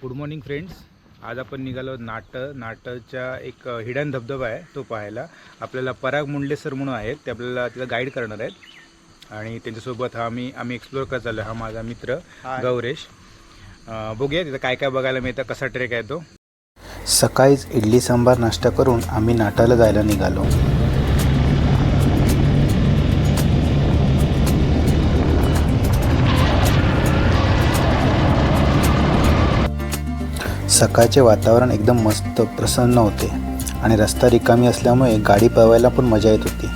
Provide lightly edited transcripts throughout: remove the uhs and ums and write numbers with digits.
Good morning friends. आज आपण निघालो नाटच्या एक हिडन धबधबा आहे तो पाहायला. आपल्याला पराग मुंडले सर म्हणून आहेत, ते आपल्याला तिथं गाईड करणार आहेत आणि त्यांच्यासोबत आम्ही एक्सप्लोअर करत चाललो. हा माझा मित्र गौरेश. बघूया तिथं काय काय बघायला मिळतं, कसा ट्रेक आहे तो. सकाळीच इडली सांबार नाश्ता करून आम्ही नाटाला जायला निघालो. सकाळचे वातावरण एकदम मस्त प्रसन्न होते आणि रस्ता रिकामी असल्यामुळे गाडी पळवायला पण मजा येत होती.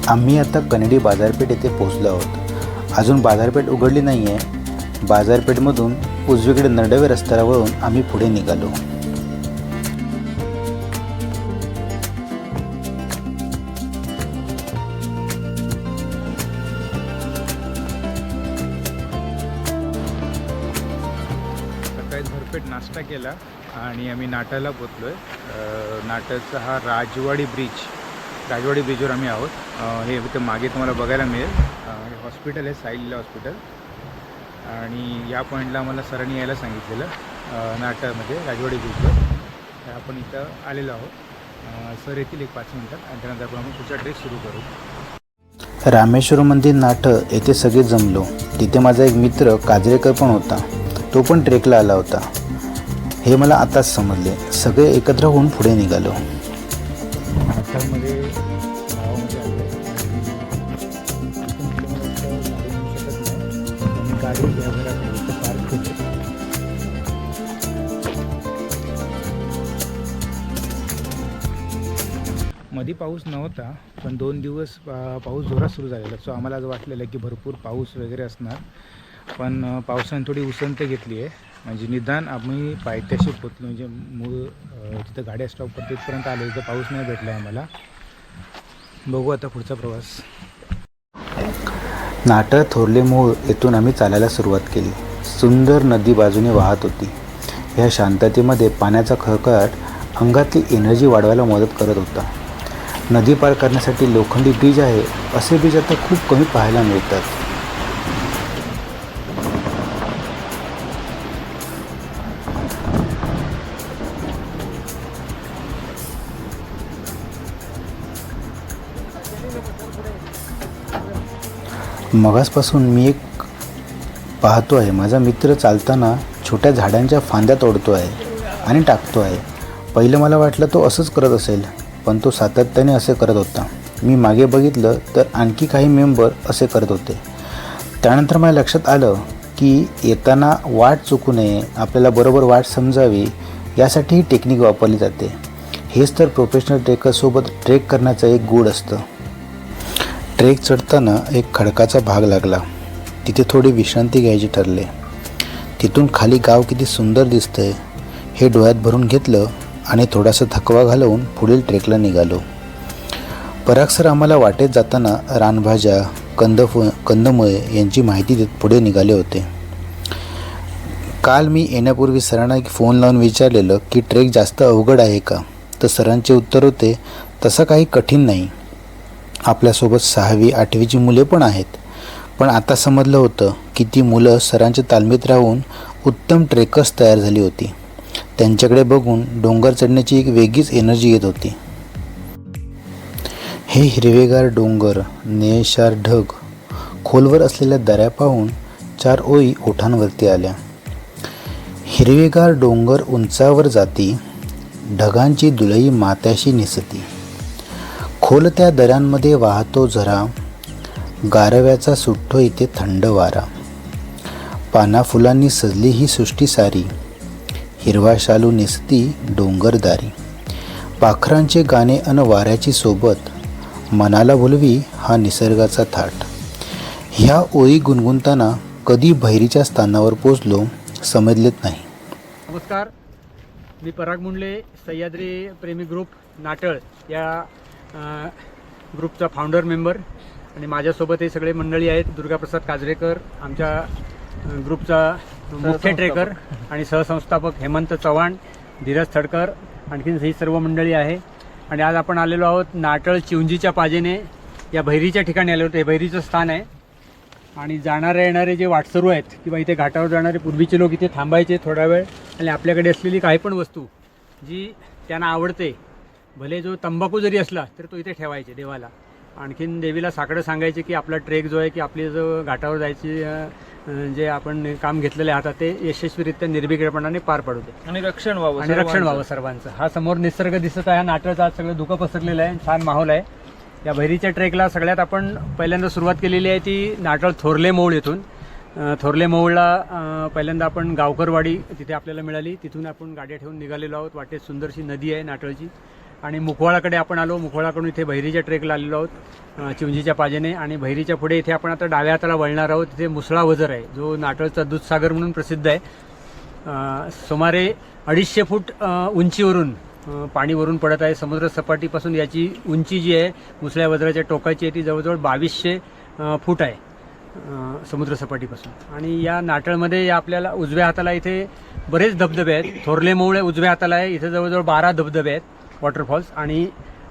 आम्ही आता कनेडी बाजारपेठ येथे पोहोचलो आहोत. अजून बाजारपेठ उघडली नाही आहे. बाजारपेठमधून उजवीकडे नरडवे रस्त्यावरून आम्ही पुढे निघालो. भरपेट नाश्ता केला आणि आम्ही नाटाला पोचलो आहे. नाटाचा हा राजवाडी ब्रिजवर आम्ही आहोत. हे इथं मागे तुम्हाला बघायला मिळेल. हे हॉस्पिटल आहे, साईडला हॉस्पिटल. आणि या पॉईंटला आम्हाला सरांनी यायला सांगितलेलं नाटामध्ये राजवाडी ब्रिजवर. तर आपण इथं आलेलो आहोत. सर येतील एक 5 मिनिटात आणि त्यानंतर आपण पुढचा ट्रेक सुरू करू. रामेश्वरममध्ये नाट येथे सगळे जमलो. तिथे माझा एक मित्र काजरेकर पण होता. तो पण ट्रेकला आला होता. हे मला आताच समजले. सगळे एकत्र होऊन पुढे निघालो. नाटामध्ये गाडी पार्क केली. मध्ये पाऊस नव्हता, पण 2 दिवस पाऊस जोरात सुरू झालेला. सो आम्हाला आज वाटलेलं की भरपूर पाऊस वगैरे असणार, पण पावसाने थोडी उसंत घेतली आहे. म्हणजे निदान आम्ही पायथ्याशी पोचलो, म्हणजे मूळ तिथं गाड्या स्टॉप करतो तिथपर्यंत आलो. इथं पाऊस नाही भेटला आहे आम्हाला. बघू आता पुढचा प्रवास. नाटळ थोरले मूळ येथून आम्ही चालायला सुरुवात केली. सुंदर नदी बाजूने वाहत होती. ह्या शांततेमध्ये पाण्याचा खळखळाट अंगातली एनर्जी वाढवायला मदत करत होता. नदी पार करण्यासाठी लोखंडी ब्रिज आहे. असे ब्रिज आता खूप कमी पाहायला मिळतात. मगासपासून मी एक पाहतो आहे, माझा मित्र चालताना छोट्या झाडांच्या फांद्या तोडतो आहे आणि टाकतो आहे. पहिलं मला वाटलं तो असंच करत असेल, पण तो सातत्याने असे करत होता. मी मागे बघितलं तर आणखी काही मेंबर असे करत होते. त्यानंतर मला लक्षात आलं की येताना वाट चुकू नये, आपल्याला बरोबर वाट समजावी यासाठी ही टेक्निक वापरली जाते. हेच तर प्रोफेशनल ट्रेकरसोबत ट्रेक करण्याचं एक गूढ असतं. ट्रेक चढताना एक खडकाचा भाग लागला. तिथे थोडी विश्रांती घ्यायची ठरले. तिथून खाली गाव किती सुंदर दिसतंय हे डोळ्यात भरून घेतलं आणि थोडासा थकवा घालवून पुढील ट्रेकला निघालो. पराग सर आम्हाला वाटेत जाताना रानभाज्या, कंदमुळे यांची माहिती देत पुढे निघाले होते. काल मी येण्यापूर्वी सरांना एक फोन लावून विचारलेलं की ट्रेक जास्त अवघड आहे का, तर सरांचे उत्तर होते तसं काही कठीण नाही. आपल्यासोबत 6वी 8वीची मुले पण आहेत. पण आता समजलं होतं की ती मुलं सरांच्या तालमीत राहून उत्तम ट्रेकर्स तयार झाली होती. त्यांच्याकडे बघून डोंगर चढण्याची एक वेगळीच एनर्जी येत होती. हे हिरवेगार डोंगर, निळेशार ढग, खोलवर असलेल्या दऱ्या पाहून 4 ओळी ओठांवरती आल्या. हिरवेगार डोंगर उंचावर जाती, ढगांची दुलई माथ्याशी निसती. खोलत्या दऱ्यांमध्ये वाहतो झरा, गारव्याचा सुटतो इथे थंड वारा. पाना फुलांनी सजली ही सृष्टी सारी, हिरवा शालू नेसती डोंगरदारी. पाखरांचे गाणे अन वाऱ्याची सोबत, मनाला बोलवी हा निसर्गाचा थाट. ह्या ओळी गुणगुणताना कधी भैरीच्या स्थानावर पोचलो समजलेत नाही. नमस्कार, मी पराग मुंडले, सह्याद्री प्रेमी ग्रुप नाटळ या ग्रुपचा फाउंडर मेंबर. आणि माझ्यासोबत हे सगळे मंडळी आहेत. दुर्गाप्रसाद काजरेकर आमच्या ग्रुपचा मुख्य ट्रेकर आणि सहसंस्थापक हेमंत चव्हाण, धीरज थडकर, आणखीन ही सर्व मंडळी आहे. आणि आज आपण आलेलो आहोत नाटळ चिवंजीच्या पाजेने या बहिरीच्या ठिकाणी आलो होतो. हे बहिरीचं स्थान आहे आणि जाणारे येणारे जे वाटसरू आहेत किंवा इथे घाटावर जाणारे पूर्वीचे लोक इथे थांबायचे थोडा वेळ आणि आपल्याकडे असलेली काही पण वस्तू जी त्यांना आवडते, भले जो तंबाखू जरी असला तर तो इथे ठेवायचे देवाला. आणखीन देवीला साकडं सांगायचे की आपला ट्रेक जो आहे की आपली जो घाटावर जायची जे आपण काम घेतलेलं आहे आता ते यशस्वीरित्या निर्भीकपणाने पार पडू दे आणि रक्षण व्हावं आणि रक्षण व्हावं सर्वांचं. हा समोर निसर्ग दिसत आहे. हा नाटळचा आज सगळं धुकं पसरलेलं आहे, छान माहोल आहे. या बहिरीच्या ट्रेकला सगळ्यात आपण पहिल्यांदा सुरुवात केलेली आहे ती नाटळ थोरले मौळ येथून. थोरले मौळला पहिल्यांदा आपण गावकरवाडी तिथे आपल्याला मिळाली, तिथून आपण गाड्या ठेवून निघालेलो आहोत. वाटेत सुंदरशी नदी आहे नाटळची आणि मुखवाळाकडे आपण आलो. मुखवाळाकडून इथे बहिरीच्या ट्रेकला आलेलो आहोत चिवंजीच्या पाजेने आणि बहिरीच्या पुढे इथे आपण आता डाव्या हाताला वळणार आहोत. तिथे मुसळा वजर आहे जो नाटळचा दूधसागर म्हणून प्रसिद्ध आहे. सुमारे 250 फूट उंचीवरून पाणी वरून पडत आहे. समुद्र सपाटीपासून याची उंची जी आहे मुसळ्या वजराच्या टोकाची आहे ती जवळजवळ 2200 फूट आहे समुद्र सपाटीपासून. आणि या नाटळमध्ये या आपल्याला उजव्या हाताला इथे बरेच धबधबे आहेत. थोरले मौळ उजव्या हाताला आहे, इथे जवळजवळ 12 धबधबे आहेत वॉटरफॉल्स. आणि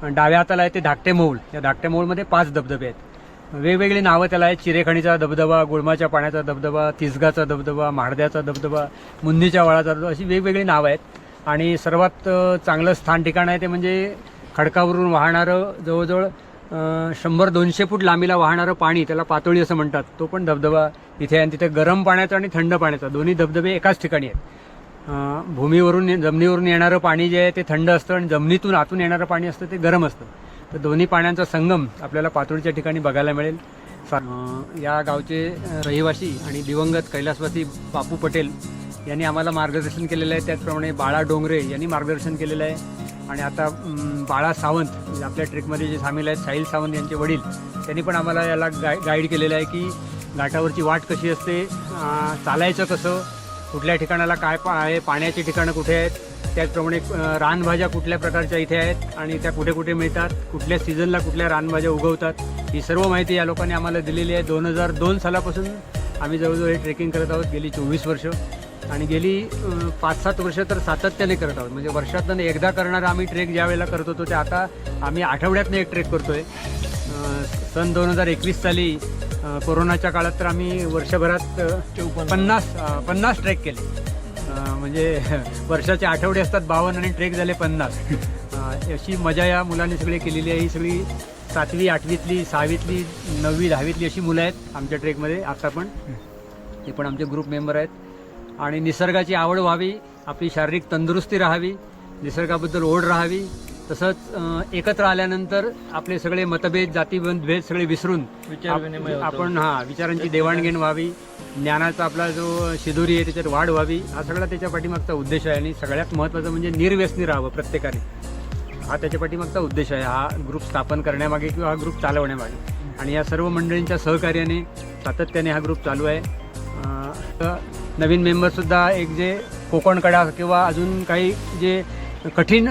डाव्या हाताला आहे ते धाकटे मौळ. या धाकटे मौळमध्ये 5 धबधबे आहेत. वेगवेगळी नावं त्याला आहेत. चिरेखणीचा धबधबा, गुळमाच्या पाण्याचा धबधबा, तिसगाचा धबधबा, महाडद्याचा धबधबा, मुंदीच्या वाळाचा धबधबा, अशी वेगवेगळी नावं आहेत. आणि सर्वात चांगलं स्थान ठिकाण आहे ते म्हणजे खडकावरून वाहणारं जवळजवळ 100-200 फूट लांबीला वाहणारं पाणी, त्याला पातोळी असं म्हणतात, तो पण धबधबा इथे आहे. आणि तिथे गरम पाण्याचा आणि थंड पाण्याचा दोन्ही धबधबे एकाच ठिकाणी आहेत. जमिनीवरून येणारं पाणी जे आहे ते थंड असतं आणि जमिनीतून आतून येणारं पाणी असतं ते गरम असतं. तर दोन्ही पाण्यांचा संगम आपल्याला पातोळीच्या ठिकाणी बघायला मिळेल. या गावचे रहिवासी आणि दिवंगत कैलासवासी बापू पटेल यांनी आम्हाला मार्गदर्शन केलेलं आहे. त्याचप्रमाणे बाळा डोंगरे यांनी मार्गदर्शन केलेलं आहे. आणि आता बाळा सावंत आपल्या ट्रेकमध्ये जे सामील आहेत, साहिल सावंत यांचे वडील, त्यांनी पण आम्हाला याला गाईड केलेलं आहे की घाटावरची वाट कशी असते, चालायचं कसं, कुठल्या ठिकाणाला काय आहे, पाण्याची ठिकाणं कुठे आहेत, त्याचप्रमाणे रानभाज्या कुठल्या प्रकारच्या इथे आहेत आणि त्या कुठे कुठे मिळतात, कुठल्या सीझनला कुठल्या रानभाज्या उगवतात, ही सर्व माहिती या लोकांनी आम्हाला दिलेली आहे. 2002 सालापासून आम्ही जवळजवळ हे ट्रेकिंग करत आहोत, गेली 24 वर्ष. आणि गेली 5-7 वर्ष तर सातत्याने करत आहोत. म्हणजे वर्षातून एकदा करणारा आम्ही ट्रेक ज्या वेळेला करत होतो ते आता आम्ही आठवड्यातनं एक ट्रेक करतो आहे. सन 2021 साली कोरोनाच्या काळात तर आम्ही वर्षभरात 50 ट्रेक केले. म्हणजे वर्षाचे आठवडे असतात 52 आणि ट्रेक झाले 50. अशी मजा या मुलांनी सगळी केलेली आहे. ही सगळी 7वी, 8वीतली, 6वीतली, 9वी, 10वीतली अशी मुलं आहेत आमच्या ट्रेकमध्ये आता पण. ते पण आमचे ग्रुप मेंबर आहेत. आणि निसर्गाची आवड व्हावी, आपली शारीरिक तंदुरुस्ती राहावी, निसर्गाबद्दल ओढ राहावी. तसंच एकत्र आल्यानंतर आपले सगळे मतभेद, जातीभेद सगळे विसरून आपण विचारांची देवाणघेवाण व्हावी, ज्ञानाचा आपला जो शिदोरी आहे त्याच्यात वाढ व्हावी, हा सगळा त्याच्या पाठीमागचा उद्देश आहे. आणि सगळ्यात महत्त्वाचं म्हणजे निर्व्यसनी राहावं प्रत्येकाने, हा त्याच्या पाठीमागचा उद्देश आहे हा ग्रुप स्थापन करण्यामागे किंवा हा ग्रुप चालवण्यामागे. आणि या सर्व मंडळींच्या सहकार्याने सातत्याने हा ग्रुप चालू आहे. नवीन मेंबरसुद्धा एक जे कोकण कडा किंवा अजून काही जे कठीण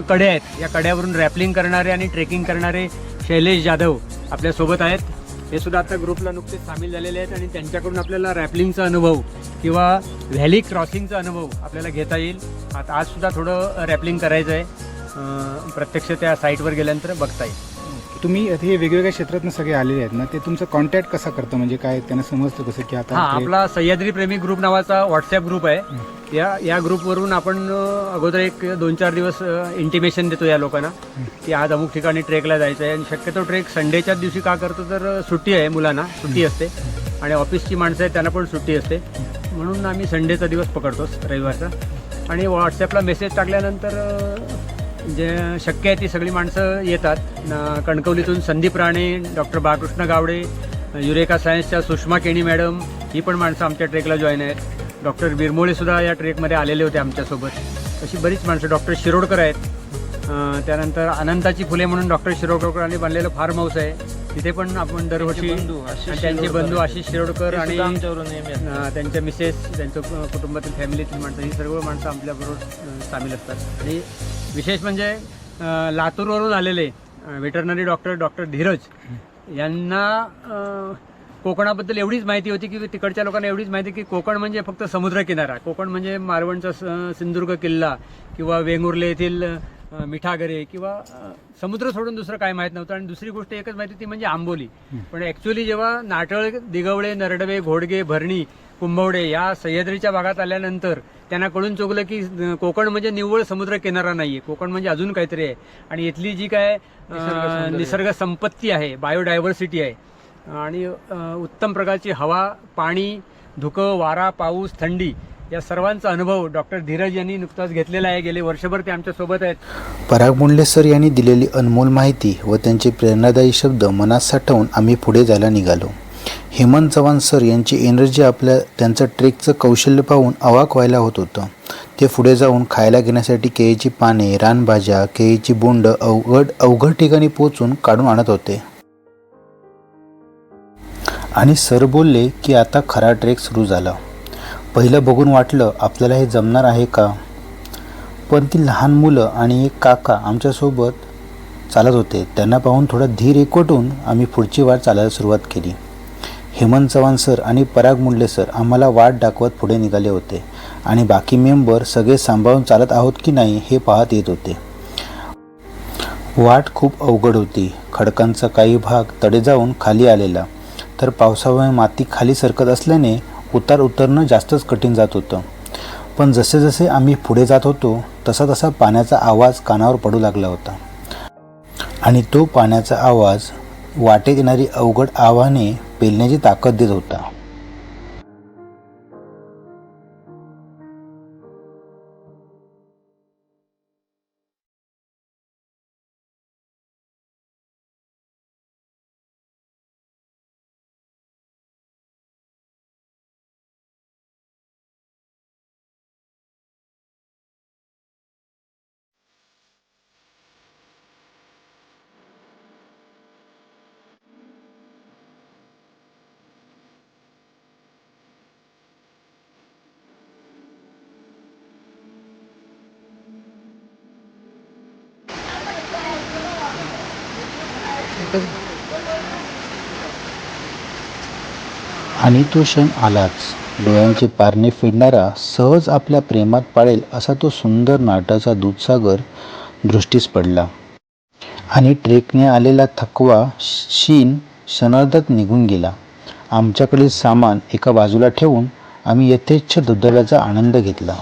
कडे आहेत, या कड्यावरून रॅपलिंग करणारे आणि ट्रेकिंग करणारे शैलेश जाधव आपल्यासोबत आहेत. हे सुद्धा आता ग्रुपला नुकतेच सामील झालेले आहेत आणि त्यांच्याकडून आपल्याला रॅपलिंगचा अनुभव किंवा व्हॅली क्रॉसिंगचा अनुभव आपल्याला घेता येईल. आता आजसुद्धा थोडं रॅपलिंग करायचं आहे, प्रत्यक्ष त्या साईटवर गेल्यानंतर बघता येईल. तुम्ही हे वेगवेगळ्या क्षेत्रातून सगळे आलेले आहेत ना, ते तुमचं कॉन्टॅक्ट कसा करतं, म्हणजे काय त्यांना समजतं कसं की आता आपला सह्याद्री प्रेमी ग्रुप नावाचा व्हॉट्सॲप ग्रुप आहे. या ग्रुपवरून आपण अगोदर एक 2-4 दिवस इंटिमेशन देतो या लोकांना की आज अमुक ठिकाणी ट्रेकला जायचं आहे. आणि शक्यतो ट्रेक संडेच्याच दिवशी का करतो तर सुट्टी आहे, मुलांना सुट्टी असते आणि ऑफिसची माणसं आहेत त्यांना पण सुट्टी असते, म्हणून आम्ही संडेचा दिवस पकडतोच, रविवारचा. आणि व्हॉट्सॲपला मेसेज टाकल्यानंतर जे शक्य आहे ती सगळी माणसं येतात. कणकवलीतून संदीप राणे, डॉक्टर बाळकृष्ण गावडे, युरेका सायन्सच्या सुषमा केणी मॅडम, ही पण माणसं आमच्या ट्रेकला जॉईन आहेत. डॉक्टर बिरमोळेसुद्धा या ट्रेकमध्ये आलेले होते आमच्यासोबत. अशी बरीच माणसं, डॉक्टर शिरोडकर आहेत. त्यानंतर अनंताची फुले म्हणून डॉक्टर शिरोडकरांनी बांधलेलं फार्म हाऊस आहे, तिथे पण आपण दरवर्षी त्यांचे बंधू आशिष शिरोडकर आणि त्यांच्या मिसेस, त्यांचं कुटुंबातील फॅमिलीतील माणसं, ही सर्व माणसं आपल्याबरोबर सामील असतात. आणि विशेष म्हणजे लातूरवरून आलेले वेटरनरी डॉक्टर धीरज यांना कोकणाबद्दल एवढीच माहिती होती की तिकडच्या लोकांना एवढीच माहिती की कोकण म्हणजे फक्त समुद्रकिनारा, कोकण म्हणजे मालवणचा सिंधुदुर्ग किल्ला किंवा वेंगुर्ले येथील मिठागरे किंवा समुद्र सोडून दुसरं काय माहीत नव्हतं. आणि दुसरी गोष्ट एकच माहिती ती म्हणजे आंबोली. पण ॲक्च्युली जेव्हा नाटळ, दिगवळे, नरडवे, घोडगे, भरणी, कुंभवडे या सह्याद्रीच्या भागात आल्यानंतर त्यांना कळून चुकलं की कोकण म्हणजे निव्वळ समुद्र किनारा नाही आहे, कोकण म्हणजे अजून काहीतरी आहे. आणि इथली जी काय निसर्ग संपत्ती आहे, बायोडायव्हर्सिटी आहे, आणि उत्तम प्रकारची हवा, पाणी, धुकं, वारा, पाऊस, थंडी या सर्वांचा अनुभव डॉक्टर धीरज यांनी नुकताच घेतलेला आहे. गेले वर्षभर ते आमच्यासोबत आहेत. पराग मुंडले सर यांनी दिलेली अनमोल माहिती व त्यांचे प्रेरणादायी शब्द मनात साठवून आम्ही पुढे जायला निघालो. हेमंत चव्हाण सर यांची एनर्जी त्यांचं ट्रेकचं कौशल्य पाहून अवाक व्हायला होत होतं. ते पुढे जाऊन खायला घेण्यासाठी केळीची पाने, रानभाज्या, केळीची बोंड अवघड ठिकाणी पोचून काढून आणत होते. आणि सर बोलले की आता खरा ट्रेक सुरू झाला. पहिलं बघून वाटलं आपल्याला हे जमणार आहे का, पण ती लहान मुलं आणि एक काका आमच्यासोबत चालत होते. त्यांना पाहून थोडा धीर एकवटून आम्ही पुढची वाट चालायला सुरुवात केली. हेमंत चव्हाण सर आणि पराग मुंडले सर आम्हाला वाट दाखवत पुढे निघाले होते आणि बाकी मेंबर सगळे सांभाळून चालत आहोत की नाही हे पाहत येत होते. वाट खूप अवघड होती. खडकांचा काही भाग तडे जाऊन खाली आलेला, तर पावसामुळे माती खाली सरकत असल्याने उतरणं जास्तच कठीण जात होतं. पण जसे जसे आम्ही पुढे जात होतो तसा तसा पाण्याचा आवाज कानावर पडू लागला होता. आणि तो पाण्याचा आवाज वाटेत येणारी अवघड आव्हाने पेलण्याची ताकद देत होता. आणि तो क्षण आलाच. डोळ्यांचे पारणे फेडणारा, सहज आपल्या प्रेमात पाळेल असा तो सुंदर नाटाचा दूधसागर दृष्टीस पडला. आणि ट्रेकने आलेला थकवा, शीण क्षणार्धात निघून गेला. आमच्याकडील सामान एका बाजूला ठेवून आम्ही यथेच्छ धबधब्याचा आनंद घेतला.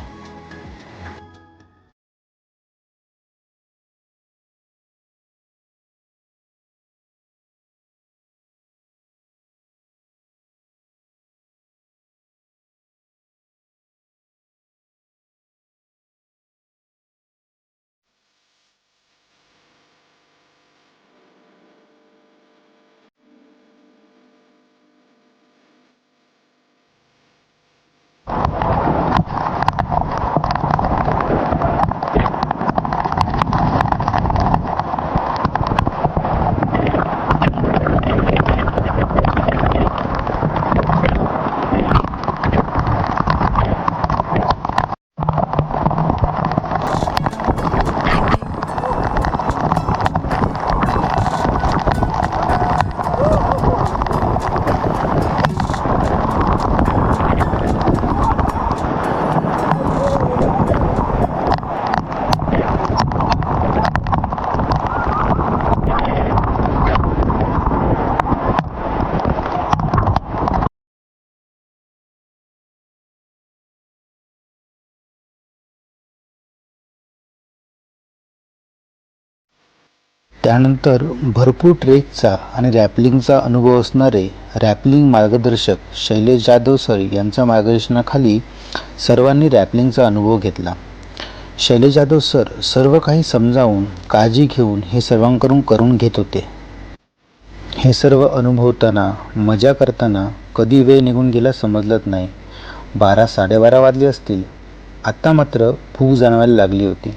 त्यानंतर भरपूर ट्रेकचा आणि रॅपलिंगचा अनुभव असणारे रॅपलिंग मार्गदर्शक शैलेश जाधव सर यांच्या मार्गदर्शनाखाली सर्वांनी रॅपलिंगचा अनुभव घेतला. शैलेश जाधव सर सर्व काही समजावून, काळजी घेऊन हे सर्वांकडून करून घेत होते. हे सर्व अनुभवताना, मजा करताना कधी वेळ निघून गेला समजलंच नाही. 12-12:30 वाजले असतील. आता मात्र भूक जाणवायला लागली होती.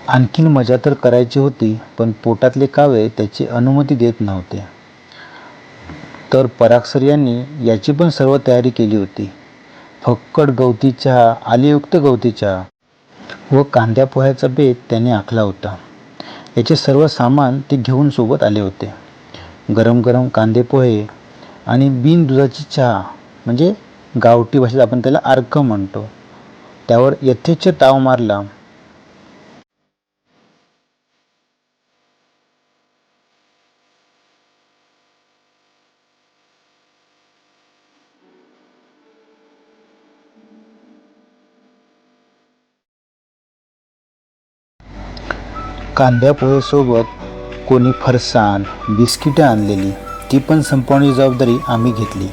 आणखीन मजा तर करायची होती, पण पोटातले कावळे त्याची अनुमती देत नव्हते. तर पराग सर यांनी याची पण सर्व तयारी केली होती. फक्कड गवती चहा, आलेयुक्त गवती चहा व कांद्या पोह्याचा बेत त्यांनी आखला होता. याचे सर्व सामान ते घेऊन सोबत आले होते. गरम गरम कांदे पोहे आणि बिन दुधाची चहा, म्हणजे गावठी भाषेत आपण त्याला अर्क म्हणतो, त्यावर यथेच्छ ताव मारला. कांद्या पोहेसोबत कोणी फरसाण, बिस्किटे आणलेली, ती पण संपवण्याची जबाबदारी आम्ही घेतली.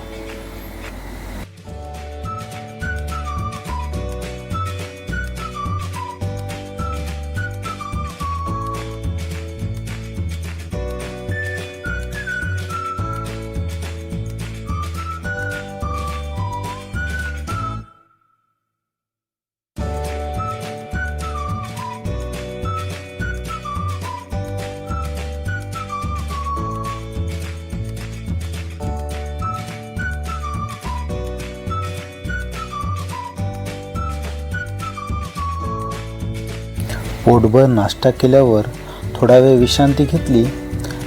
पोटभर नाश्ता केल्यावर थोडा वेळ विश्रांती घेतली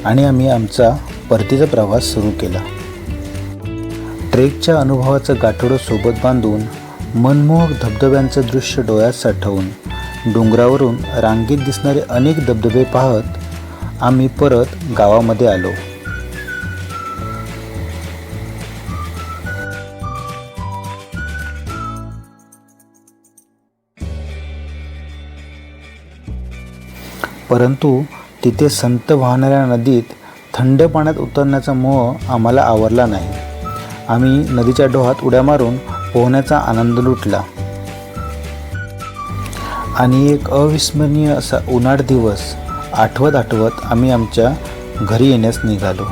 आणि आम्ही आमचा परतीचा प्रवास सुरू केला. ट्रेकच्या अनुभवाचं गाठोडं सोबत बांधून, मनमोहक धबधब्यांचं दृश्य डोळ्यात साठवून, डोंगरावरून रांगेत दिसणारे अनेक धबधबे पाहत आम्ही परत गावामध्ये आलो. परंतु तिथे संत वाहणाऱ्या नदीत थंड पाण्यात उतरण्याचा मोह आम्हाला आवरला नाही. आम्ही नदीच्या डोहात उड्या मारून पोहण्याचा आनंद लुटला आणि एक अविस्मरणीय असा उन्हाळ दिवस आठवत आम्ही आमच्या घरी येण्यास निघालो.